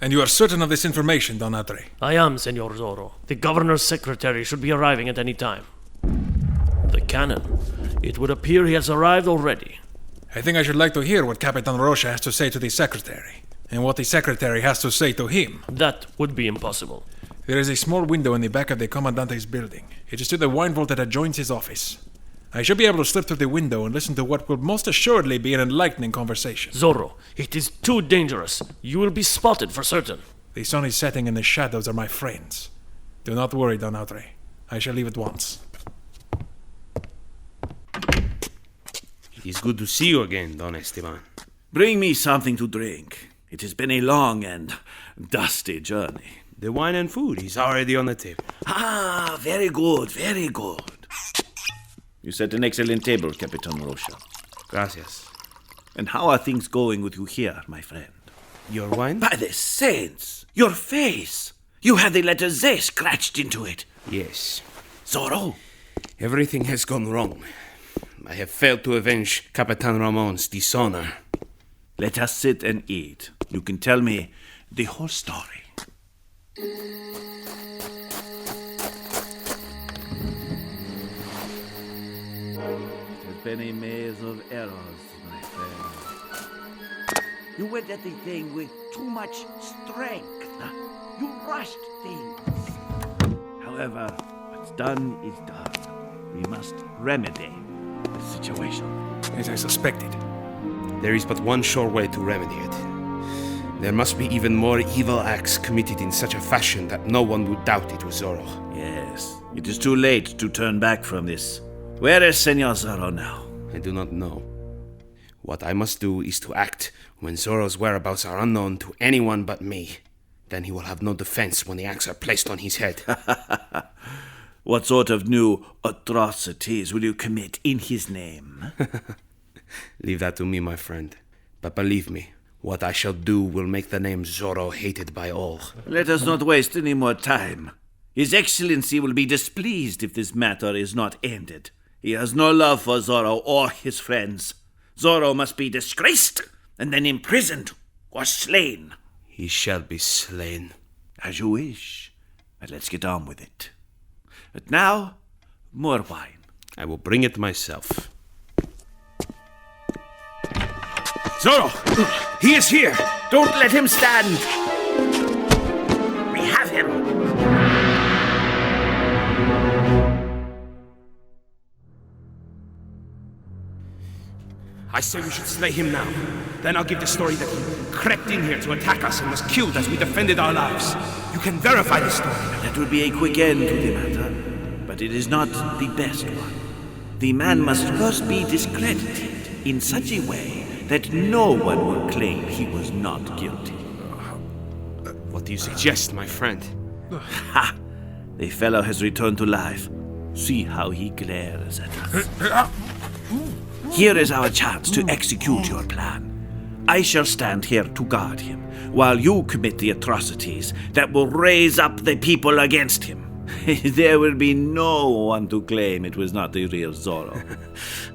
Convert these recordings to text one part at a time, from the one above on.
And you are certain of this information, Don Atre? I am, Senor Zorro. The governor's secretary should be arriving at any time. The cannon. It would appear he has arrived already. I think I should like to hear what Capitan Rocha has to say to the secretary, and what the secretary has to say to him. That would be impossible. There is a small window in the back of the Commandante's building. It is to the wine vault that adjoins his office. I should be able to slip through the window and listen to what will most assuredly be an enlightening conversation. Zorro, it is too dangerous. You will be spotted for certain. The sun is setting and the shadows are my friends. Do not worry, Don Atre. I shall leave at once. It is good to see you again, Don Esteban. Bring me something to drink. It has been a long and dusty journey. The wine and food is already on the table. Ah, very good, very good. You set an excellent table, Capitan Rocha. Gracias. And how are things going with you here, my friend? Your wine? By the saints! Your face! You had the letter Z scratched into it. Yes. Zorro? Everything has gone wrong. I have failed to avenge Capitan Ramon's dishonor. Let us sit and eat. You can tell me the whole story. It has been a maze of errors, my friend. You went at the thing with too much strength. You rushed things. However, what's done is done. We must remedy the situation. As I suspected. There is but one sure way to remedy it. There must be even more evil acts committed in such a fashion that no one would doubt it was Zorro. Yes, it is too late to turn back from this. Where is Senor Zorro now? I do not know. What I must do is to act when Zorro's whereabouts are unknown to anyone but me. Then he will have no defense when the axe are placed on his head. What sort of new atrocities will you commit in his name? Leave that to me, my friend. But believe me, what I shall do will make the name Zorro hated by all. Let us not waste any more time. His Excellency will be displeased if this matter is not ended. He has no love for Zorro or his friends. Zorro must be disgraced and then imprisoned or slain. He shall be slain. As you wish. But let's get on with it. But now, more wine. I will bring it myself. Zorro! He is here! Don't let him stand! We have him! I say we should slay him now. Then I'll give the story that he crept in here to attack us and was killed as we defended our lives. You can verify the story. That would be a quick end to the matter, but it is not the best one. The man must first be discredited in such a way that no one will claim he was not guilty. What do you suggest, my friend? Ha! The fellow has returned to life. See how he glares at us. Here is our chance to execute your plan. I shall stand here to guard him, while you commit the atrocities that will raise up the people against him. There will be no one to claim it was not the real Zorro.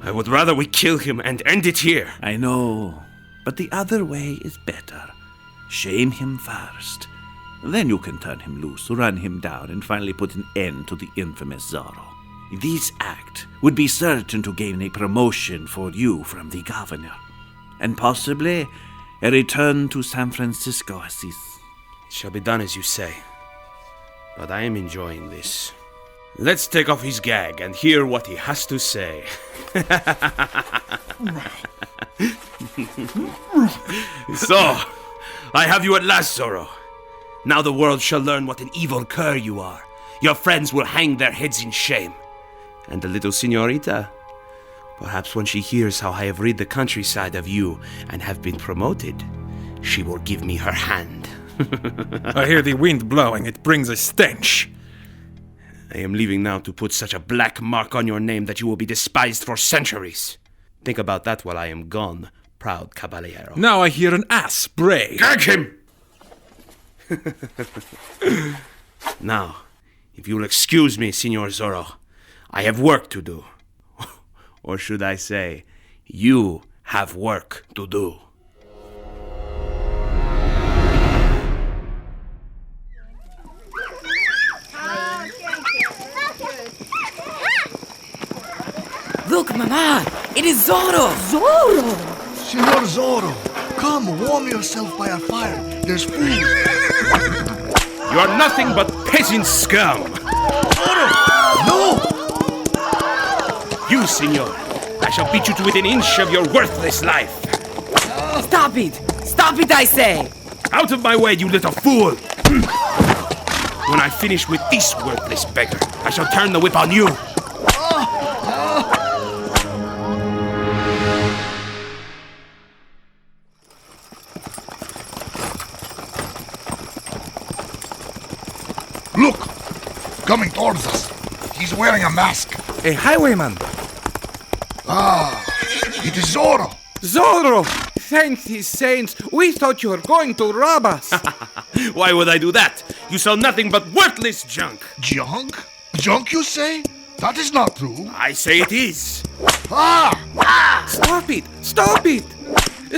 I would rather we kill him and end it here. I know, but the other way is better. Shame him first. Then you can turn him loose, run him down, and finally put an end to the infamous Zorro. This act would be certain to gain a promotion for you from the governor, and possibly a return to San Francisco Assis. It shall be done as you say. But I am enjoying this. Let's take off his gag and hear what he has to say. So, I have you at last, Zorro. Now the world shall learn what an evil cur you are. Your friends will hang their heads in shame. And the little señorita, perhaps when she hears how I have rid the countryside of you and have been promoted, she will give me her hand. I hear the wind blowing. It brings a stench. I am leaving now to put such a black mark on your name that you will be despised for centuries. Think about that while I am gone, proud caballero. Now I hear an ass bray. Gag him! Now, if you'll excuse me, Signor Zorro, I have work to do. Or should I say, you have work to do. Mama, it is Zorro! Zorro! Senor Zorro, come warm yourself by a fire. There's food. You are nothing but peasant scum! Zorro! No! You, senor, I shall beat you to within an inch of your worthless life. Stop it! Stop it, I say! Out of my way, you little fool! When I finish with this worthless beggar, I shall turn the whip on you. Look! Coming towards us. He's wearing a mask. A highwayman. It is Zorro. Zorro! Thank these saints. We thought you were going to rob us. Why would I do that? You sell nothing but worthless junk. Junk? Junk, you say? That is not true. I say it is. Stop it! Stop it!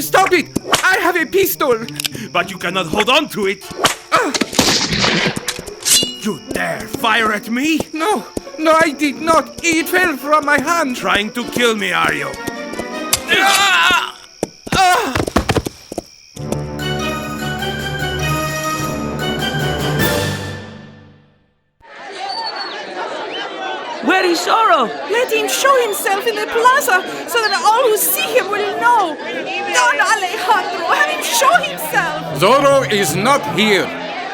Stop it! I have a pistol. But you cannot hold on to it. You dare fire at me? No, I did not. It fell from my hand. Trying to kill me, are you? Where is Zorro? Let him show himself in the plaza so that all who see him will know. Don Alejandro, have him show himself. Zorro is not here.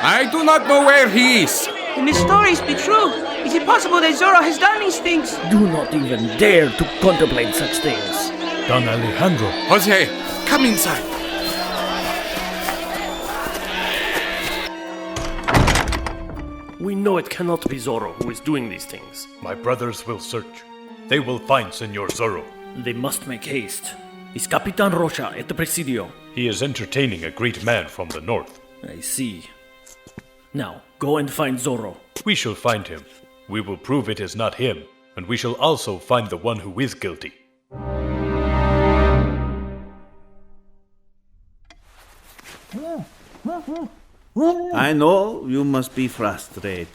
I do not know where he is. Can the stories be true? Is it possible that Zorro has done these things? Do not even dare to contemplate such things. Don Alejandro. Jose, come inside. We know it cannot be Zorro who is doing these things. My brothers will search. They will find Senor Zorro. They must make haste. Is Capitan Rocha at the Presidio? He is entertaining a great man from the north. I see. Now, go and find Zorro. We shall find him. We will prove it is not him, and we shall also find the one who is guilty. I know you must be frustrated.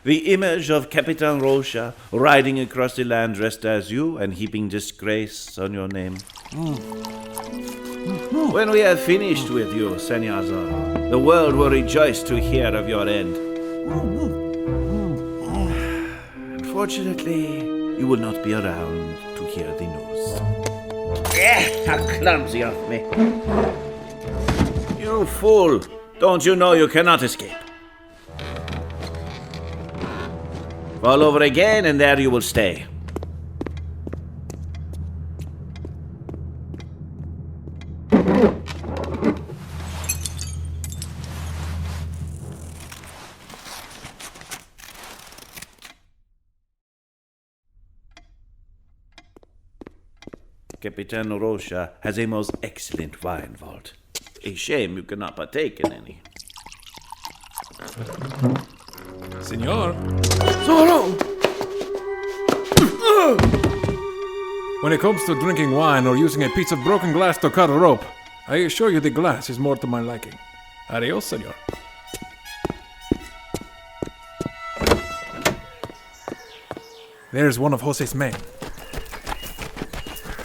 The image of Capitan Rocha riding across the land dressed as you and heaping disgrace on your name. When we have finished with you, Senor Zorro, the world will rejoice to hear of your end. Unfortunately, you will not be around to hear the news. How clumsy of me. You fool! Don't you know you cannot escape? Fall over again, and there you will stay. Capitan Rocha has a most excellent wine vault. A shame you cannot partake in any. Senor, Zorro! when it comes to drinking wine or using a piece of broken glass to cut a rope, I assure you the glass is more to my liking. Adios, senor. There's one of Jose's men.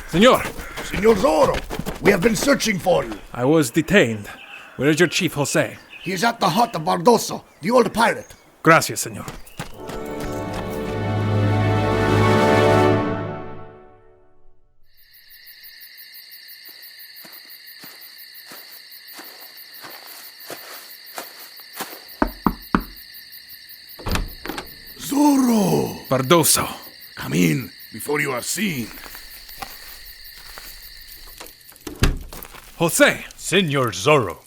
Senor! Senor Zorro, we have been searching for you. I was detained. Where is your chief, Jose? He is at the hut of Bardoso, the old pirate. Gracias, senor. Zorro! Bardoso. Come in before you are seen. Jose! Senor Zorro,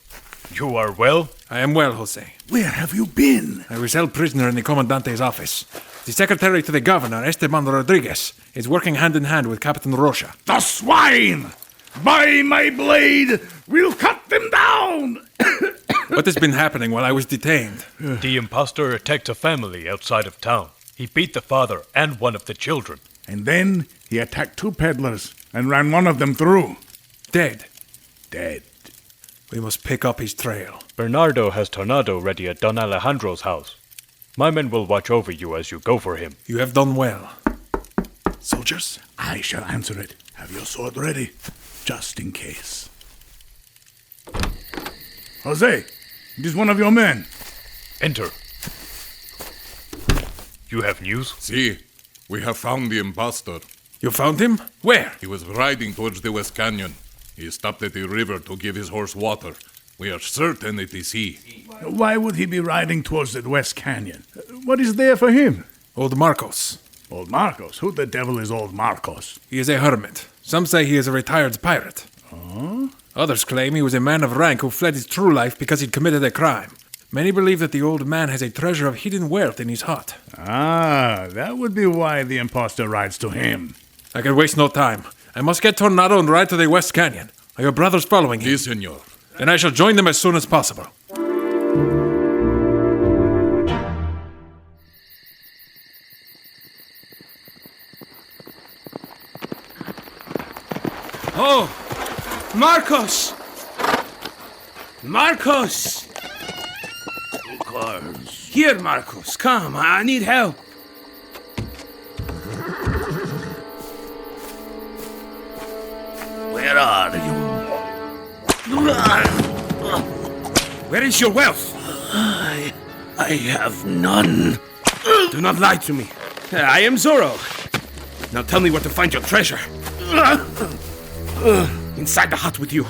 you are well? I am well, Jose. Where have you been? I was held prisoner in the Comandante's office. The secretary to the governor, Esteban Rodriguez, is working hand in hand with Captain Rocha. The swine! By my blade, we'll cut them down! What has been happening while I was detained? The impostor attacked a family outside of town. He beat the father and one of the children. And then he attacked two peddlers and ran one of them through. Dead. Dead. We must pick up his trail. Bernardo has Tornado ready at Don Alejandro's house. My men will watch over you as you go for him. You have done well. Soldiers? I shall answer it. Have your sword ready, just in case. Jose, it is one of your men. Enter. You have news? See, we have found the impostor. You found him? Where? He was riding towards the West Canyon. He stopped at the river to give his horse water. We are certain it is he. Why would he be riding towards the West Canyon? What is there for him? Old Marcos. Old Marcos? Who the devil is Old Marcos? He is a hermit. Some say he is a retired pirate. Oh? Others claim he was a man of rank who fled his true life because he'd committed a crime. Many believe that the old man has a treasure of hidden wealth in his hut. Ah, that would be why the impostor rides to him. I can waste no time. I must get Tornado and ride to the West Canyon. Are your brothers following him? Yes, senor. Then I shall join them as soon as possible. Oh! Marcos! Marcos! Here, Marcos. Come, I need help. Where are you? Where is your wealth? I have none. Do not lie to me. I am Zorro. Now tell me where to find your treasure. Inside the hut with you.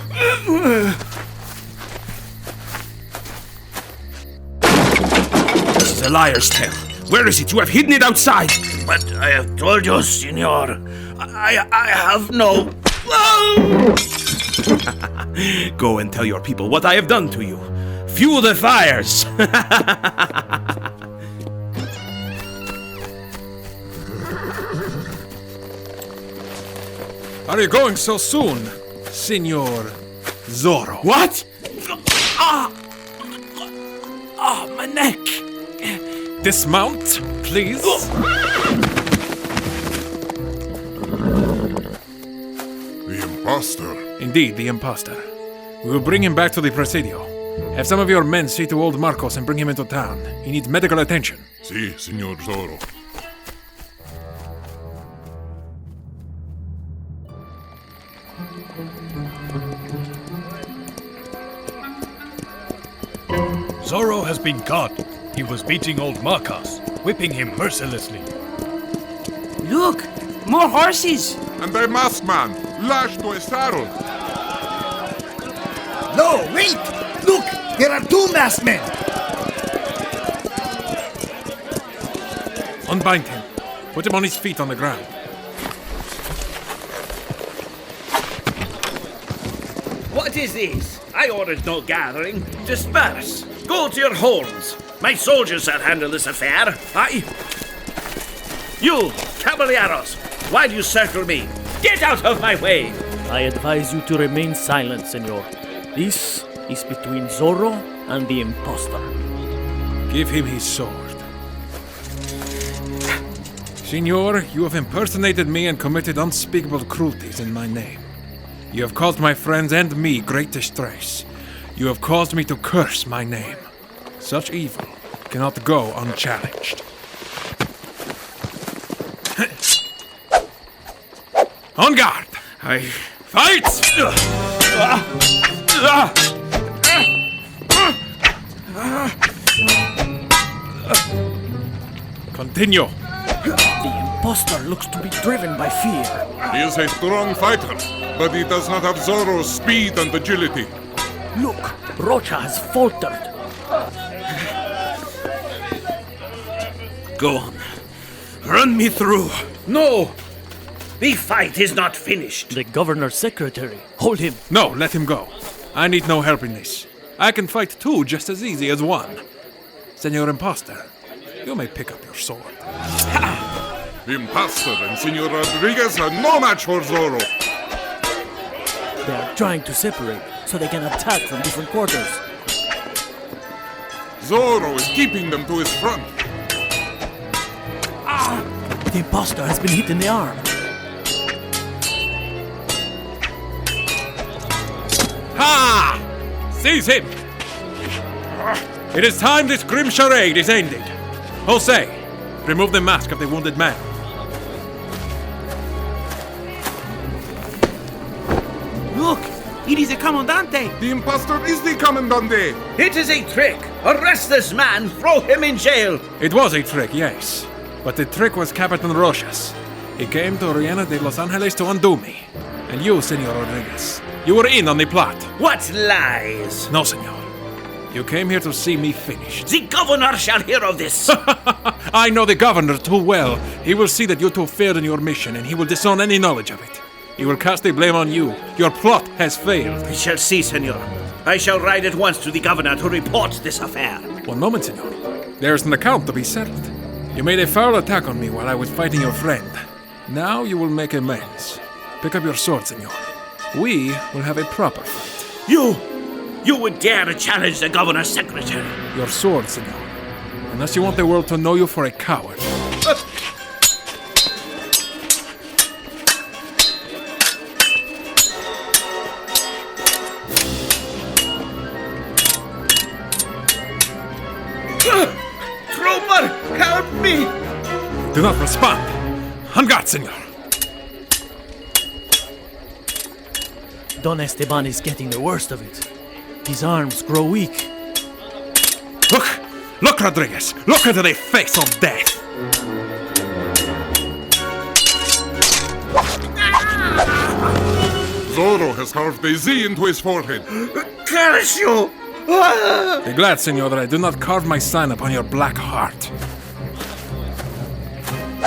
This is a liar's tale. Where is it? You have hidden it outside. But I have told you, senor. I have no... Go and tell your people what I have done to you. Fuel the fires. Are you going so soon, Senor Zorro? What? My neck. Dismount, please. The impostor. Indeed, the impostor. We will bring him back to the Presidio. Have some of your men see to old Marcos and bring him into town. He needs medical attention. Si, Senor Zorro. Zorro has been caught. He was beating old Marcos, whipping him mercilessly. Look, more horses. And a masked man, lashed to a saddle. No, wait! Look, there are two masked men. Unbind him. Put him on his feet on the ground. What is this? I ordered no gathering. Disperse. Go to your homes. My soldiers shall handle this affair. You, caballeros, why do you circle me? Get out of my way! I advise you to remain silent, senor. This is between Zorro and the impostor. Give him his sword. Senor, you have impersonated me and committed unspeakable cruelties in my name. You have caused my friends and me great distress. You have caused me to curse my name. Such evil cannot go unchallenged. On guard! Fight! Continue. The impostor looks to be driven by fear. He is a strong fighter, but he does not have Zorro's speed and agility. Look, Rocha has faltered. Go on. Run me through. No! The fight is not finished. The governor's secretary. Hold him. No, let him go. I need no help in this. I can fight two just as easy as one. Senor Imposter, you may pick up your sword. The impostor and Senor Rodriguez are no match for Zorro. They are trying to separate so they can attack from different quarters. Zorro is keeping them to his front. The impostor has been hit in the arm. Ha! Seize him! It is time this grim charade is ended. Jose, remove the mask of the wounded man. It is the Commandante. The impostor is the Commandante. It is a trick! Arrest this man! Throw him in jail! It was a trick, yes. But the trick was Captain Rocha's. He came to Riena de Los Angeles to undo me. And you, Senor Rodriguez, you were in on the plot. What lies! No, senor. You came here to see me finished. The governor shall hear of this! I know the governor too well. He will see that you two failed in your mission, and he will disown any knowledge of it. He will cast the blame on you. Your plot has failed. We shall see, senor. I shall ride at once to the governor to report this affair. One moment, senor. There is an account to be settled. You made a foul attack on me while I was fighting your friend. Now you will make amends. Pick up your sword, senor. We will have a proper fight. You would dare to challenge the governor's secretary? Your sword, senor. Unless you want the world to know you for a coward. Trooper, help me! Do not respond. On guard, senor. Don Esteban is getting the worst of it. His arms grow weak. Look, Rodriguez. Look into the face of death. Zorro has carved a Z into his forehead. Curse you! Be glad, senor, that I do not carve my sign upon your black heart.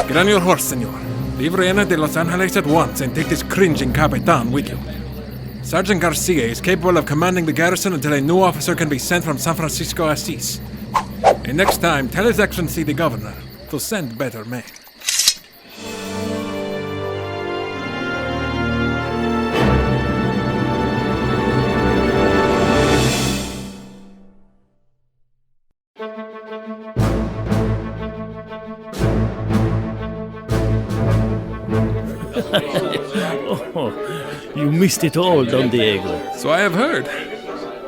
Get on your horse, senor. Leave Riena de Los Angeles at once and take this cringing Capitan with you. Sergeant Garcia is capable of commanding the garrison until a new officer can be sent from San Francisco Assis. And next time, tell His Excellency the Governor to send better men. Oh, you missed it all, Don Diego. So I have heard.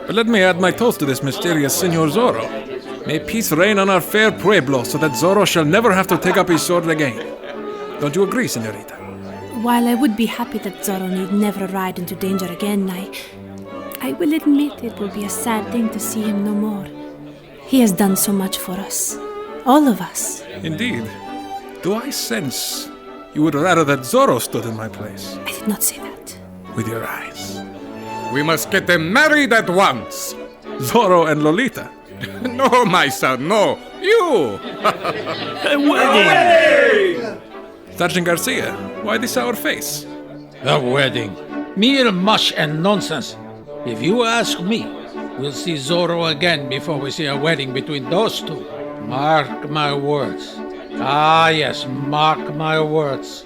But let me add my toast to this mysterious Senor Zorro. May peace reign on our fair pueblo so that Zorro shall never have to take up his sword again. Don't you agree, senorita? While I would be happy that Zorro need never ride into danger again, I will admit it will be a sad thing to see him no more. He has done so much for us. All of us. Indeed. Do I sense you would rather that Zorro stood in my place? I did not say that. With your eyes. We must get them married at once. Zorro and Lolita. No, my son, no. You. A wedding! Sergeant Garcia, why this sour face? A wedding. Mere mush and nonsense. If you ask me, we'll see Zorro again before we see a wedding between those two. Mark my words. Ah, yes, mark my words.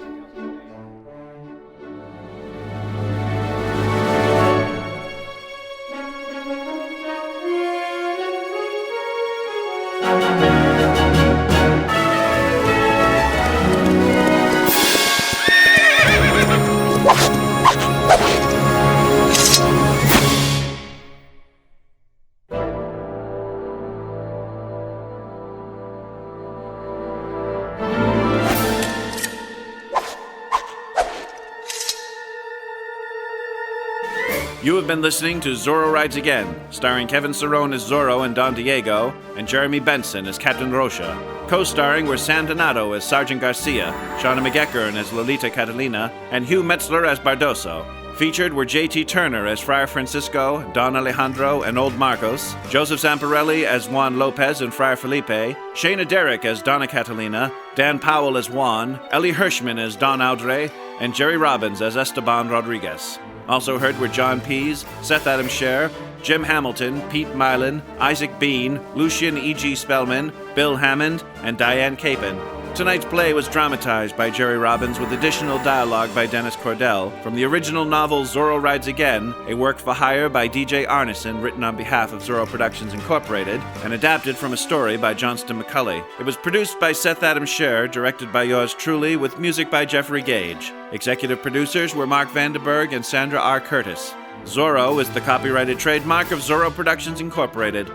You have been listening to Zorro Rides Again, starring Kevin Cerrone as Zorro and Don Diego, and Jeremy Benson as Captain Rocha. Co-starring were Sam Donato as Sergeant Garcia, Shauna McEachern as Lolita Catalina, and Hugh Metzler as Bardoso. Featured were J.T. Turner as Friar Francisco, Don Alejandro, and Old Marcos, Joseph Zamparelli as Juan Lopez and Friar Felipe, Shayna Derrick as Donna Catalina, Dan Powell as Juan, Ellie Hirschman as Don Audrey, and Jerry Robbins as Esteban Rodriguez. Also heard were John Pease, Seth Adam Scher, Jim Hamilton, Pete Mylan, Isaac Bean, Lucian E.G. Spellman, Bill Hammond, and Diane Capon. Tonight's play was dramatized by Jerry Robbins with additional dialogue by Dennis Cordell from the original novel Zorro Rides Again, a work for hire by D.J. Arneson written on behalf of Zorro Productions Incorporated, and adapted from a story by Johnston McCulley. It was produced by Seth Adam Scher, directed by yours truly, with music by Jeffrey Gage. Executive producers were Mark Vandenberg and Sandra R. Curtis. Zorro is the copyrighted trademark of Zorro Productions Incorporated.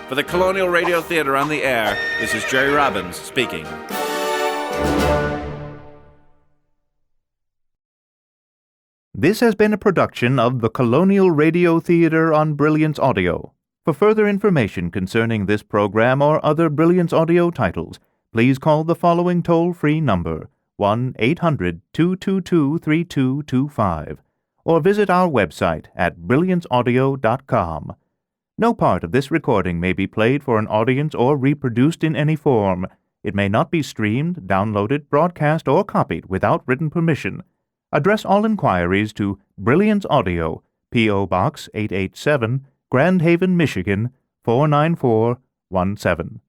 For the Colonial Radio Theater on the Air, this is Jerry Robbins speaking. This has been a production of the Colonial Radio Theater on Brilliance Audio. For further information concerning this program or other Brilliance Audio titles, please call the following toll-free number, 1-800-222-3225, or visit our website at brillianceaudio.com. No part of this recording may be played for an audience or reproduced in any form. It may not be streamed, downloaded, broadcast, or copied without written permission. Address all inquiries to Brilliance Audio, P.O. Box 887, Grand Haven, Michigan, 49417.